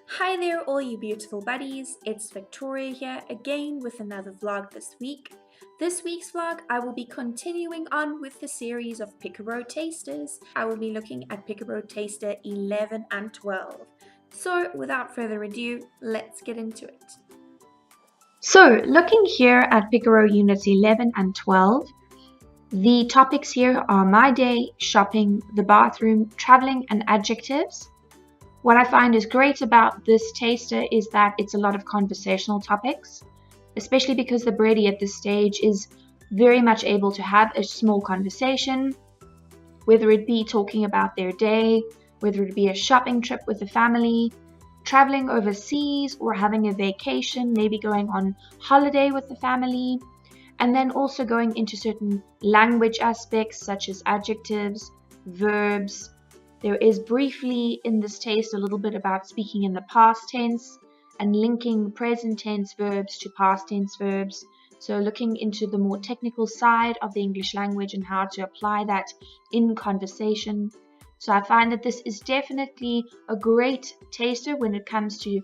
Hi there, all you beautiful buddies. It's Victoria here again with another vlog this week. This week's vlog, I will be continuing on with the series of Picaro Tasters. I will be looking at Picaro Taster 11 and 12. So without further ado, let's get into it. So looking here at Picaro Units 11 and 12, the topics here are my day, shopping, the bathroom, traveling and adjectives. What I find is great about this taster is that it's a lot of conversational topics, especially because the Brady at this stage is very much able to have a small conversation, whether it be talking about their day, whether it be a shopping trip with the family, traveling overseas or having a vacation, maybe going on holiday with the family, and then also going into certain language aspects such as adjectives, verbs. There is briefly in this taste a little bit about speaking in the past tense and linking present tense verbs to past tense verbs. So looking into the more technical side of the English language and how to apply that in conversation. So I find that this is definitely a great taster when it comes to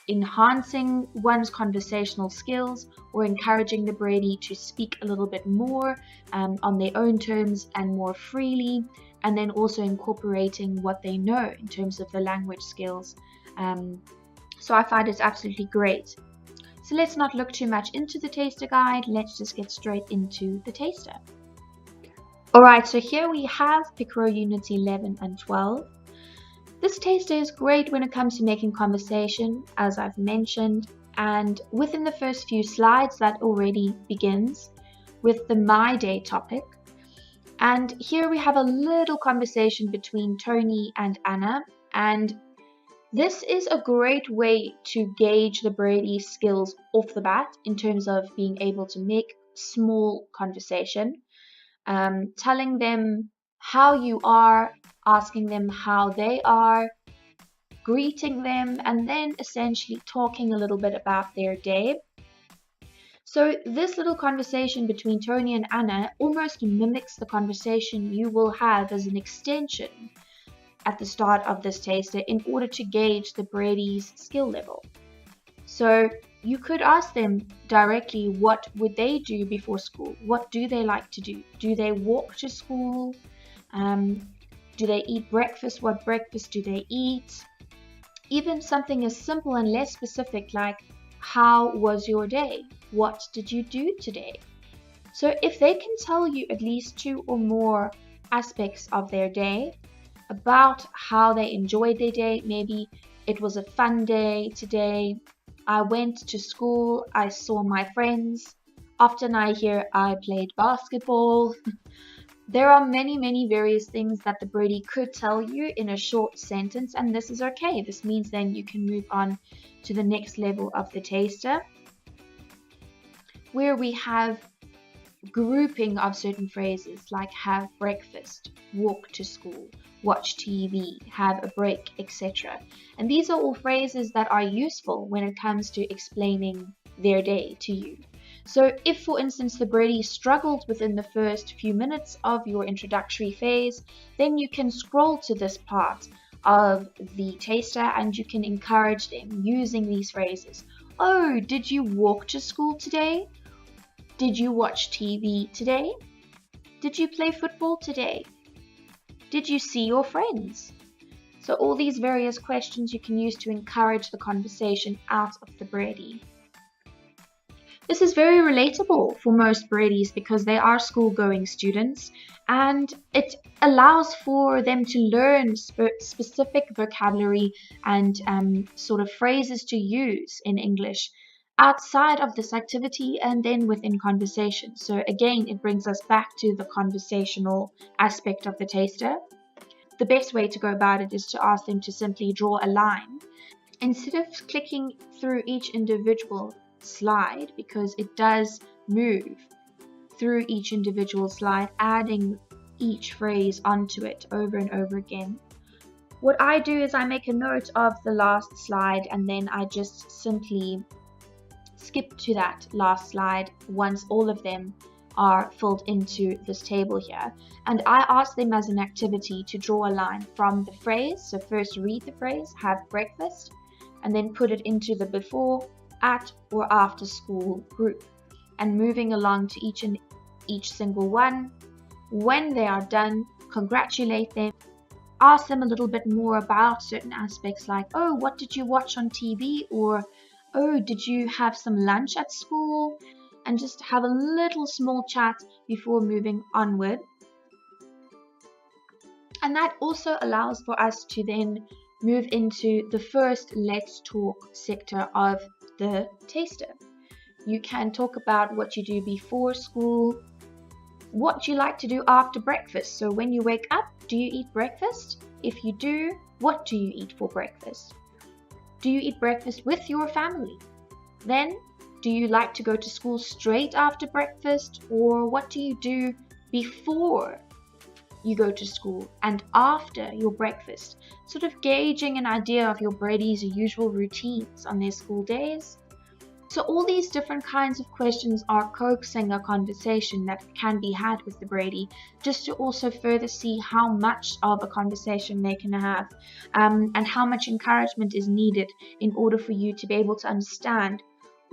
enhancing one's conversational skills or encouraging the Brady to speak a little bit more on their own terms and more freely, and then also incorporating what they know in terms of the language skills. So I find it's absolutely great. So let's not look too much into the taster guide, let's just get straight into the taster. Alright, so here we have Picaro Units 11 and 12. This taster is great when it comes to making conversation, as I've mentioned, and within the first few slides that already begins with the My Day topic. And here we have a little conversation between Tony and Anna, and this is a great way to gauge the Brady's skills off the bat in terms of being able to make small conversation, telling them how you are, asking them how they are, greeting them, and then essentially talking a little bit about their day. So this little conversation between Tony and Anna almost mimics the conversation you will have as an extension at the start of this taster in order to gauge the Brady's skill level. So you could ask them directly, what would they do before school? What do they like to do? Do they walk to school? Do they eat breakfast? What breakfast do they eat? Even something as simple and less specific like, how was your day? What did you do today? So if they can tell you at least 2 or more aspects of their day, about how they enjoyed their day, maybe it was a fun day today, I went to school, I saw my friends, often I hear I played basketball. There are many various things that the Brady could tell you in a short sentence, and this is okay. This means then you can move on to the next level of the taster, where we have grouping of certain phrases like have breakfast, walk to school, watch TV, have a break, etc. And these are all phrases that are useful when it comes to explaining their day to you. So if, for instance, the Brady struggled within the first few minutes of your introductory phase, then you can scroll to this part of the taster and you can encourage them using these phrases. Oh, did you walk to school today? Did you watch TV today? Did you play football today? Did you see your friends? So all these various questions you can use to encourage the conversation out of the Brady. This is very relatable for most Bradys because they are school-going students, and it allows for them to learn specific vocabulary and sort of phrases to use in English outside of this activity and then within conversation. So again, it brings us back to the conversational aspect of the taster. The best way to go about it is to ask them to simply draw a line. Instead of clicking through each individual slide, because it does move through each individual slide, adding each phrase onto it over and over again, what I do is I make a note of the last slide and then I just simply skip to that last slide once all of them are filled into this table here, and I ask them as an activity to draw a line from the phrase. So first read the phrase, have breakfast, and then put it into the before, at, or after school group, and moving along to each single one. When they are done, congratulate them, ask them a little bit more about certain aspects like, oh, what did you watch on TV? Or, oh, did you have some lunch at school? And just have a little small chat before moving onward. And that also allows for us to then move into the first let's talk sector of the taster. You can talk about what you do before school, what you like to do after breakfast. So when you wake up, do you eat breakfast? If you do, what do you eat for breakfast? Do you eat breakfast with your family? Then, do you like to go to school straight after breakfast, or what do you do before you go to school and after your breakfast? Sort of gauging an idea of your Brady's usual routines on their school days. So all these different kinds of questions are coaxing a conversation that can be had with the Brady, just to also further see how much of a conversation they can have, and how much encouragement is needed in order for you to be able to understand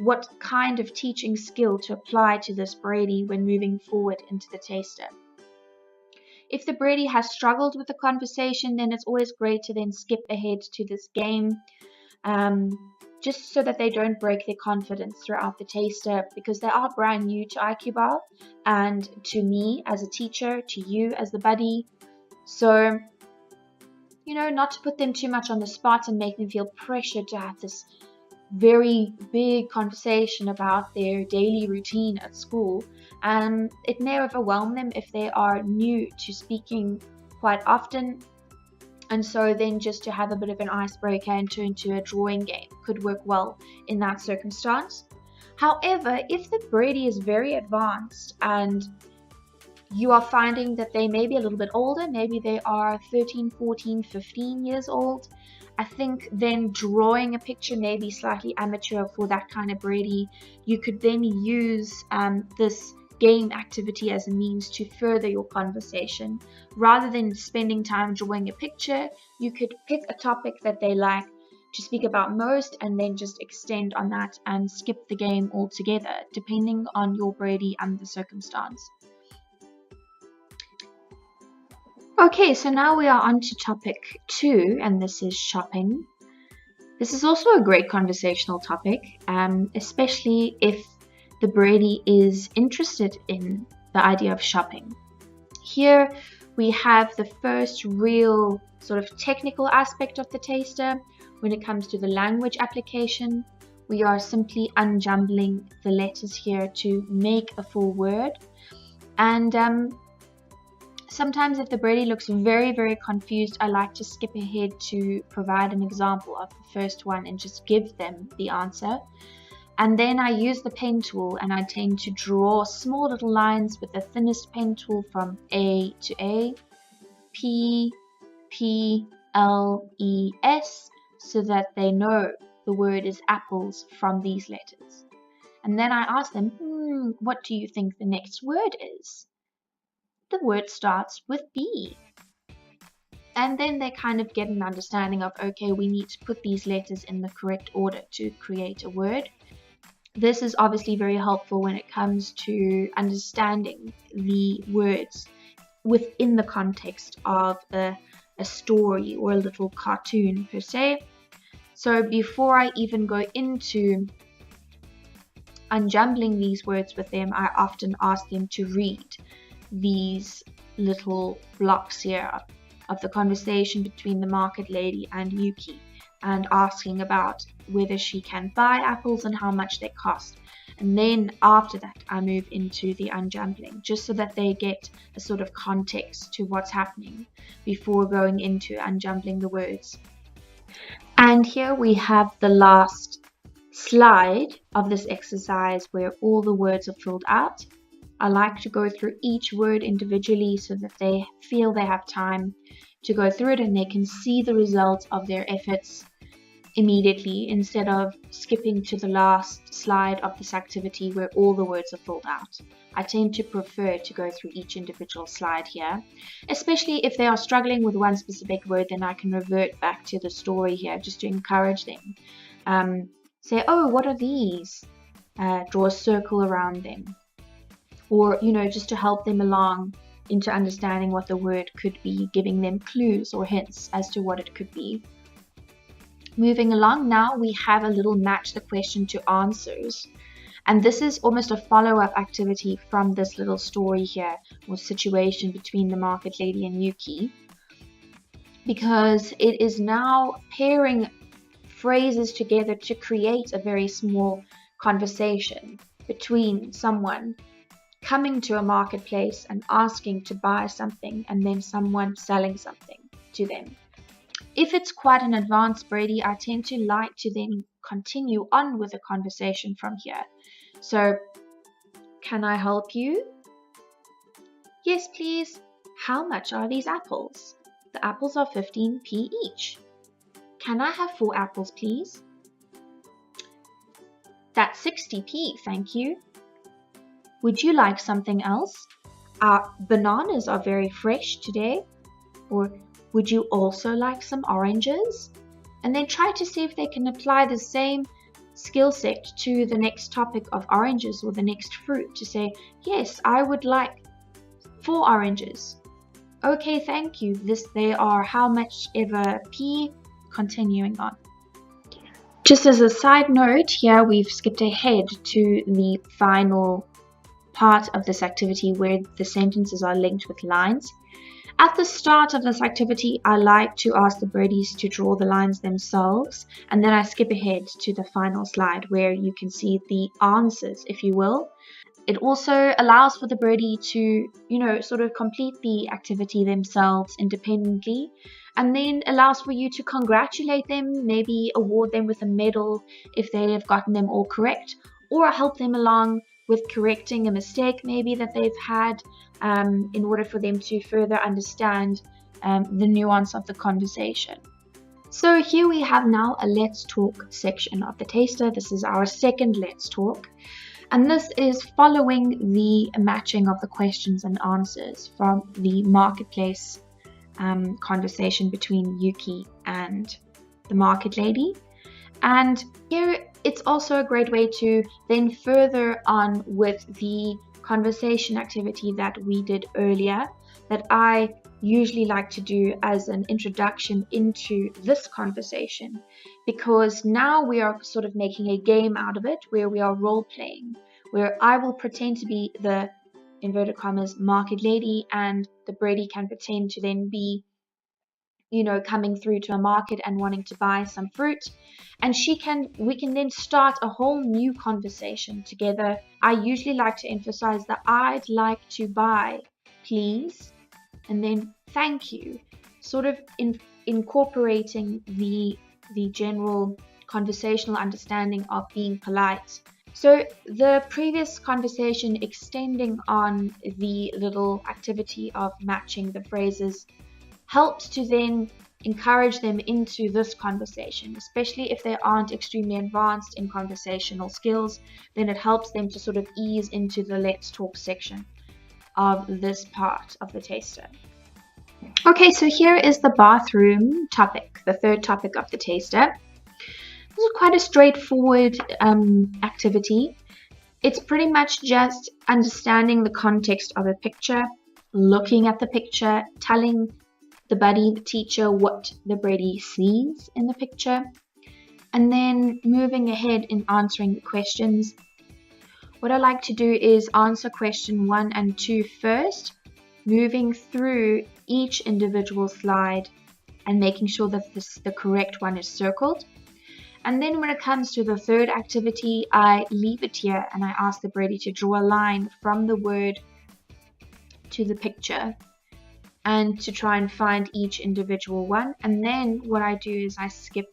what kind of teaching skill to apply to this Brady when moving forward into the taster. If the Brady has struggled with the conversation, then it's always great to then skip ahead to this game, just so that they don't break their confidence throughout the taster, because they are brand new to IQ and to me as a teacher, to you as the buddy. So, not to put them too much on the spot and make them feel pressured to have this very big conversation about their daily routine at school. It may overwhelm them if they are new to speaking quite often. And so then just to have a bit of an icebreaker and turn to a drawing game could work well in that circumstance. However, if the Brady is very advanced and you are finding that they may be a little bit older, maybe they are 13, 14, 15 years old, I think then drawing a picture may be slightly amateur for that kind of Brady. You could then use this game activity as a means to further your conversation. Rather than spending time drawing a picture, you could pick a topic that they like to speak about most and then just extend on that and skip the game altogether, depending on your Brady and the circumstance. Okay, so now we are on to topic 2, and this is shopping. This is also a great conversational topic, especially if the Brady is interested in the idea of shopping. Here we have the first real sort of technical aspect of the taster. When it comes to the language application, we are simply unjumbling the letters here to make a full word. And sometimes if the Brady looks very, very confused, I like to skip ahead to provide an example of the first one and just give them the answer. And then I use the pen tool and I tend to draw small little lines with the thinnest pen tool from A to A, P, P, L, E, S, so that they know the word is apples from these letters. And then I ask them, what do you think the next word is? The word starts with B. And then they kind of get an understanding of, okay, we need to put these letters in the correct order to create a word. This is obviously very helpful when it comes to understanding the words within the context of a story or a little cartoon per se. So before I even go into unjumbling these words with them, I often ask them to read these little blocks here of the conversation between the market lady and Yuki, and asking about whether she can buy apples and how much they cost. And then after that, I move into the unjumbling, just so that they get a sort of context to what's happening before going into unjumbling the words. And here we have the last slide of this exercise where all the words are filled out. I like to go through each word individually so that they feel they have time to go through it and they can see the results of their efforts immediately instead of skipping to the last slide of this activity where all the words are filled out. I tend to prefer to go through each individual slide here, especially if they are struggling with one specific word. Then I can revert back to the story here just to encourage them. Say, oh, what are these? Draw a circle around them, or just to help them along into understanding what the word could be, giving them clues or hints as to what it could be. Moving along now, we have a little match the question to answers. And this is almost a follow-up activity from this little story here, or situation between the market lady and Yuki, because it is now pairing phrases together to create a very small conversation between someone coming to a marketplace and asking to buy something, and then someone selling something to them. If it's quite an advanced Brady, I tend to like to then continue on with the conversation from here. So, can I help you? Yes, please. How much are these apples? The apples are 15p each. Can I have 4 apples, please? That's 60p, thank you. Would you like something else? Our bananas are very fresh today. Or would you also like some oranges? And then try to see if they can apply the same skill set to the next topic of oranges or the next fruit to say, yes, I would like 4 oranges. Okay, thank you. They are how much ever p, continuing on. Just as a side note, here we've skipped ahead to the final part of this activity where the sentences are linked with lines. At the start of this activity, I like to ask the birdies to draw the lines themselves, and then I skip ahead to the final slide where you can see the answers, if you will. It also allows for the birdie to, sort of complete the activity themselves independently, and then allows for you to congratulate them, maybe award them with a medal if they have gotten them all correct, or help them along with correcting a mistake maybe that they've had, in order for them to further understand the nuance of the conversation. So here we have now a Let's Talk section of the taster. This is our second Let's Talk. And this is following the matching of the questions and answers from the marketplace conversation between Yuki and the market lady. And here it's also a great way to then further on with the conversation activity that we did earlier, that I usually like to do as an introduction into this conversation, because now we are sort of making a game out of it where we are role playing, where I will pretend to be the inverted commas market lady and the Brady can pretend to then be coming through to a market and wanting to buy some fruit, and we can then start a whole new conversation together. I usually like to emphasize that I'd like to buy, please, and then thank you, sort of incorporating the general conversational understanding of being polite. So the previous conversation extending on the little activity of matching the phrases helps to then encourage them into this conversation, especially if they aren't extremely advanced in conversational skills. Then it helps them to sort of ease into the Let's Talk section of this part of the taster. Okay, so here is the bathroom topic, the third topic of the taster. This is quite a straightforward activity. It's pretty much just understanding the context of a picture, looking at the picture, telling the buddy, the teacher, what the Brady sees in the picture, and then moving ahead in answering the questions. What I like to do is answer question 1 and 2 first, moving through each individual slide and making sure that the correct one is circled. And then when it comes to the third activity, I leave it here and I ask the Brady to draw a line from the word to the picture and to try and find each individual one. And then what I do is I skip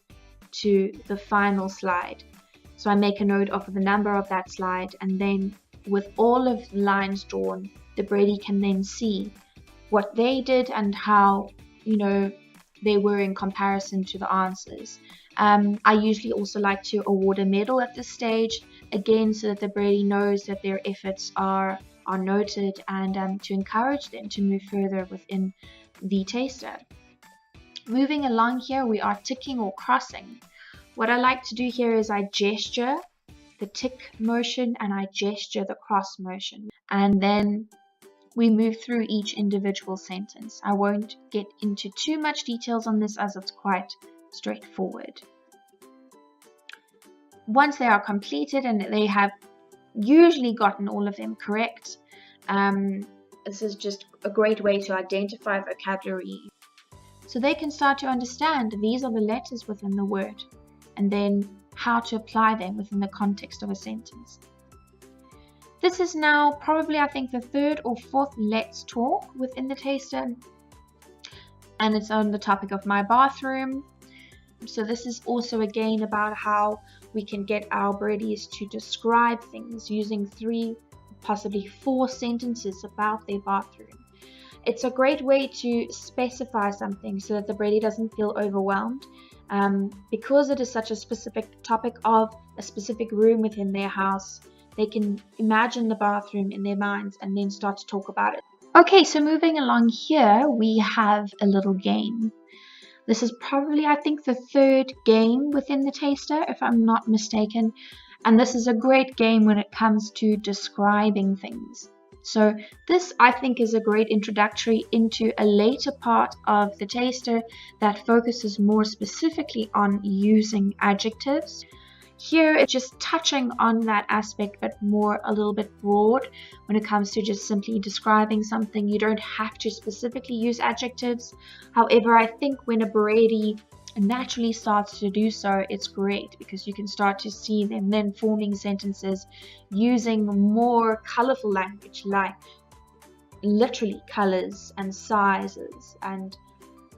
to the final slide. So I make a note of the number of that slide, and then with all of the lines drawn, the Brady can then see what they did and how, they were in comparison to the answers. I usually also like to award a medal at this stage, again so that the birdie knows that their efforts are noted, and to encourage them to move further within the taster. Moving along here, we are ticking or crossing. What I like to do here is I gesture the tick motion and I gesture the cross motion, and then we move through each individual sentence. I won't get into too much details on this as it's quite straightforward. Once they are completed and they have usually gotten all of them correct, this is just a great way to identify vocabulary. So they can start to understand these are the letters within the word, and then how to apply them within the context of a sentence. This is now probably, I think, the third or fourth Let's Talk within the taster, and it's on the topic of my bathroom. So this is also again about how we can get our birdies to describe things using 3, possibly 4 sentences about their bathroom. It's a great way to specify something so that the birdie doesn't feel overwhelmed, because it is such a specific topic of a specific room within their house. They can imagine the bathroom in their minds and then start to talk about it. Okay, so moving along here, we have a little game. This is probably, I think, the 3rd game within the taster, if I'm not mistaken. And this is a great game when it comes to describing things. So this, I think, is a great introductory into a later part of the taster that focuses more specifically on using adjectives. Here it's just touching on that aspect, but more a little bit broad when it comes to just simply describing something. You don't have to specifically use adjectives. However, I think when a birdie naturally starts to do so, it's great because you can start to see them then forming sentences using more colorful language, like literally colors and sizes and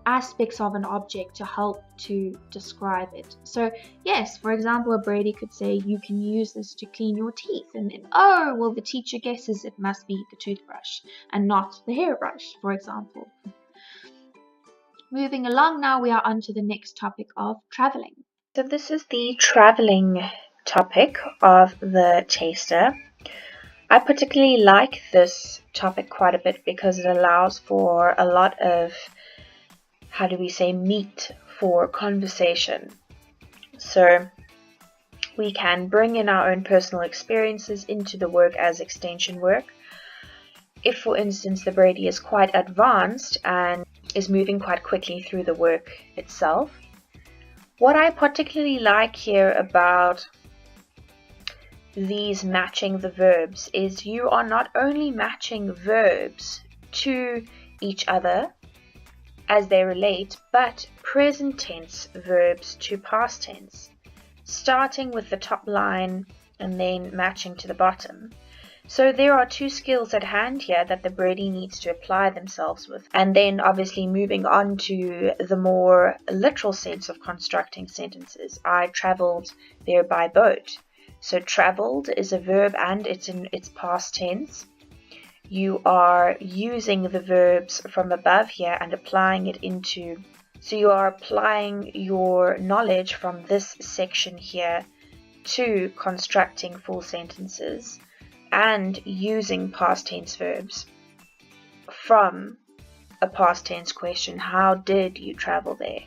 aspects of an object to help to describe it. So yes, for example, a birdie could say, you can use this to clean your teeth, and then, oh, well, the teacher guesses it must be the toothbrush and not the hairbrush, for example. Moving along now, we are on to the next topic of traveling. So this is the traveling topic of the taster. I particularly like this topic quite a bit because it allows for a lot of, how do we say, meat for conversation. So we can bring in our own personal experiences into the work as extension work. If, for instance, the birdie is quite advanced and is moving quite quickly through the work itself. What I particularly like here about these matching the verbs is you are not only matching verbs to each other as they relate, but present tense verbs to past tense, starting with the top line and then matching to the bottom. So there are 2 skills at hand here that the birdie needs to apply themselves with. And then obviously moving on to the more literal sense of constructing sentences. I traveled there by boat. So traveled is a verb and it's in its past tense. You are using the verbs from above here and applying it into, so you are applying your knowledge from this section here to constructing full sentences and using past tense verbs from a past tense question. How did you travel there?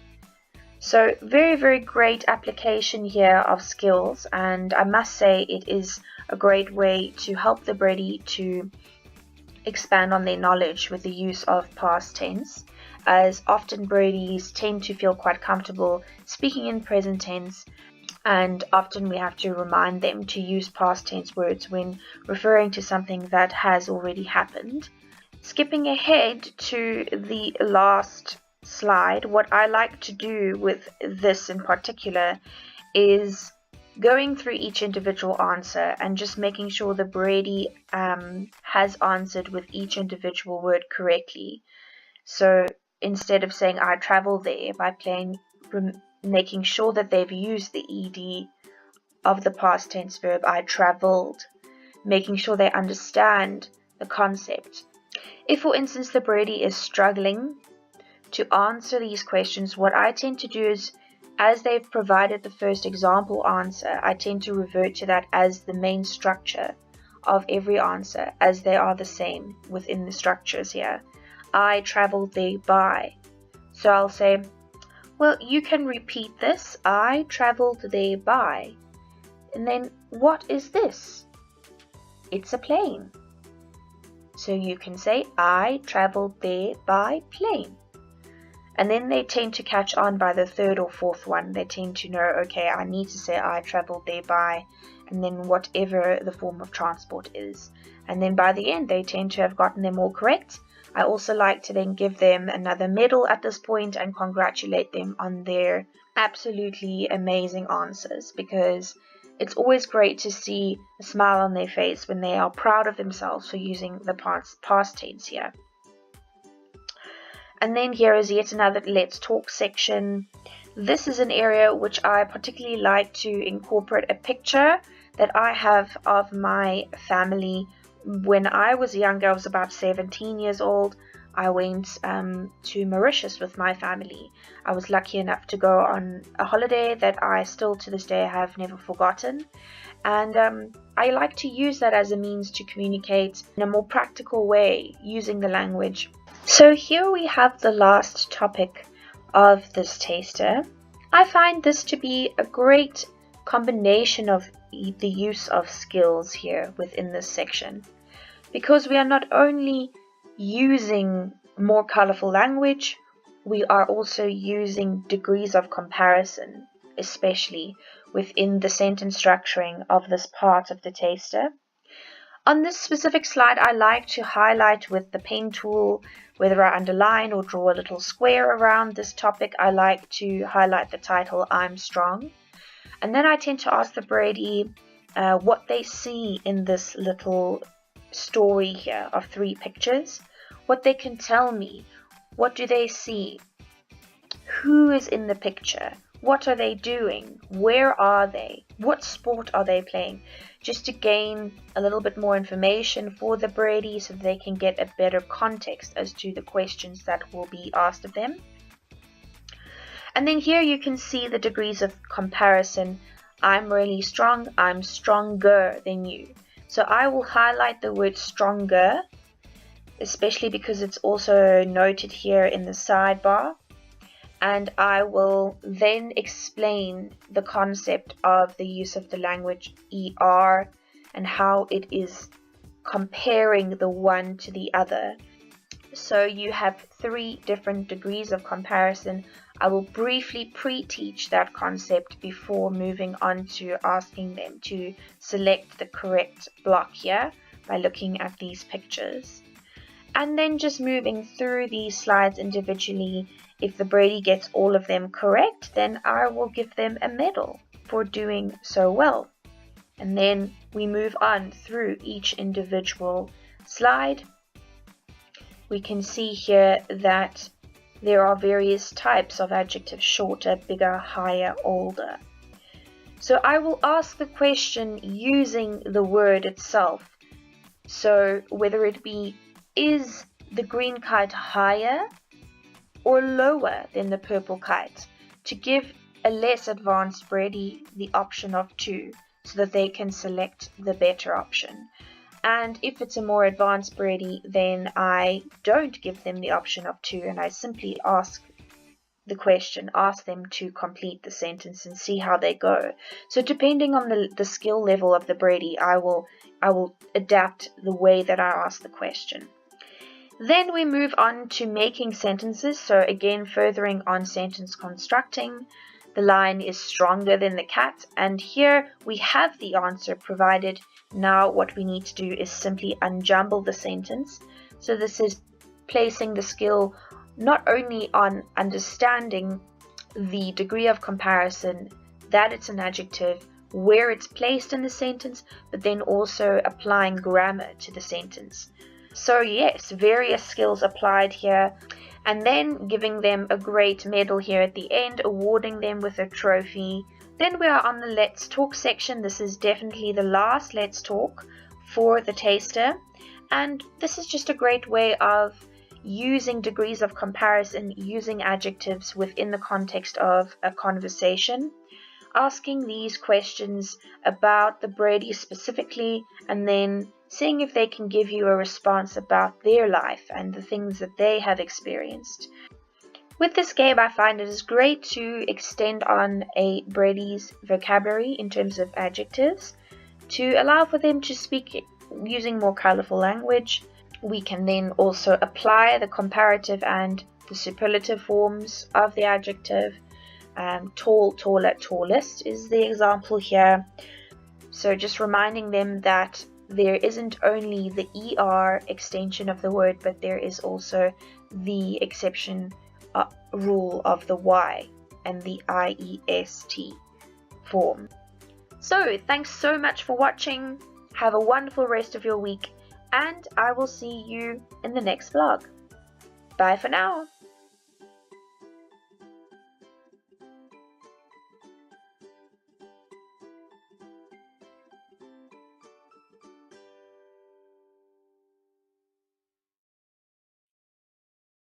So very, very great application here of skills, and I must say it is a great way to help the birdie to expand on their knowledge with the use of past tense, as often birdies tend to feel quite comfortable speaking in present tense, and often we have to remind them to use past tense words when referring to something that has already happened. Skipping ahead to the last slide, what I like to do with this in particular is going through each individual answer and just making sure the birdie has answered with each individual word correctly. So instead of saying I travel there, by making sure that they've used the ed of the past tense verb I traveled, making sure they understand the concept. If, for instance, the birdie is struggling to answer these questions, what I tend to do is as they've provided the first example answer, I tend to revert to that as the main structure of every answer, as they are the same within the structures here. I traveled there by. So I'll say, well, you can repeat this. I traveled there by. And then, what is this? It's a plane. So you can say, I traveled there by plane. And then they tend to catch on by the third or fourth one. They tend to know, okay, I need to say I traveled there by, and then whatever the form of transport is. And then by the end, they tend to have gotten them all correct. I also like to then give them another medal at this point and congratulate them on their absolutely amazing answers, because it's always great to see a smile on their face when they are proud of themselves for using the past tense here. And then here is yet another Let's Talk section. This is an area which I particularly like to incorporate a picture that I have of my family. When I was younger, I was about 17 years old. I went to Mauritius with my family. I was lucky enough to go on a holiday that I still to this day have never forgotten. And I like to use that as a means to communicate in a more practical way using the language. So here we have the last topic of this taster. I find this to be a great combination of the use of skills here within this section, because we are not only using more colorful language, we are also using degrees of comparison, especially within the sentence structuring of this part of the taster. On this specific slide, I like to highlight with the pen tool, whether I underline or draw a little square around this topic. I like to highlight the title, I'm Strong. And then I tend to ask the Brady what they see in this little story here of 3 pictures, what they can tell me. What do they see? Who is in the picture? What are they doing? Where are they? What sport are they playing? Just to gain a little bit more information for the Brady so that they can get a better context as to the questions that will be asked of them. And then here you can see the degrees of comparison. I'm really strong. I'm stronger than you. So I will highlight the word stronger, especially because it's also noted here in the sidebar. And I will then explain the concept of the use of the language ER and how it is comparing the one to the other. So you have 3 different degrees of comparison. I will briefly pre-teach that concept before moving on to asking them to select the correct block here by looking at these pictures. And then just moving through these slides individually. If the Brady gets all of them correct, then I will give them a medal for doing so well. And then we move on through each individual slide. We can see here that there are various types of adjectives: shorter, bigger, higher, older. So I will ask the question using the word itself. So whether it be, is the green kite higher or lower than the purple kite, to give a less advanced Brady the option of 2 so that they can select the better option. And if it's a more advanced Brady, then I don't give them the option of 2 and I simply ask the question, ask them to complete the sentence and see how they go. So depending on the skill level of the Brady, I will adapt the way that I ask the question. Then we move on to making sentences. So again, furthering on sentence constructing. The lion is stronger than the cat, and here we have the answer provided. Now what we need to do is simply unjumble the sentence. So this is placing the skill not only on understanding the degree of comparison, that it's an adjective, where it's placed in the sentence, but then also applying grammar to the sentence. So yes, various skills applied here, and then giving them a great medal here at the end, awarding them with a trophy. Then we are on the Let's Talk section. This is definitely the last Let's Talk for the taster, and this is just a great way of using degrees of comparison, using adjectives within the context of a conversation, asking these questions about the Brady's specifically, and then seeing if they can give you a response about their life and the things that they have experienced. With this game, I find it is great to extend on a Brady's vocabulary in terms of adjectives to allow for them to speak using more colorful language. We can then also apply the comparative and the superlative forms of the adjective. Tall, taller, tallest is the example here. So just reminding them that there isn't only the ER extension of the word, but there is also the exception rule of the Y and the IEST form. So thanks so much for watching. Have a wonderful rest of your week, and I will see you in the next vlog. Bye for now.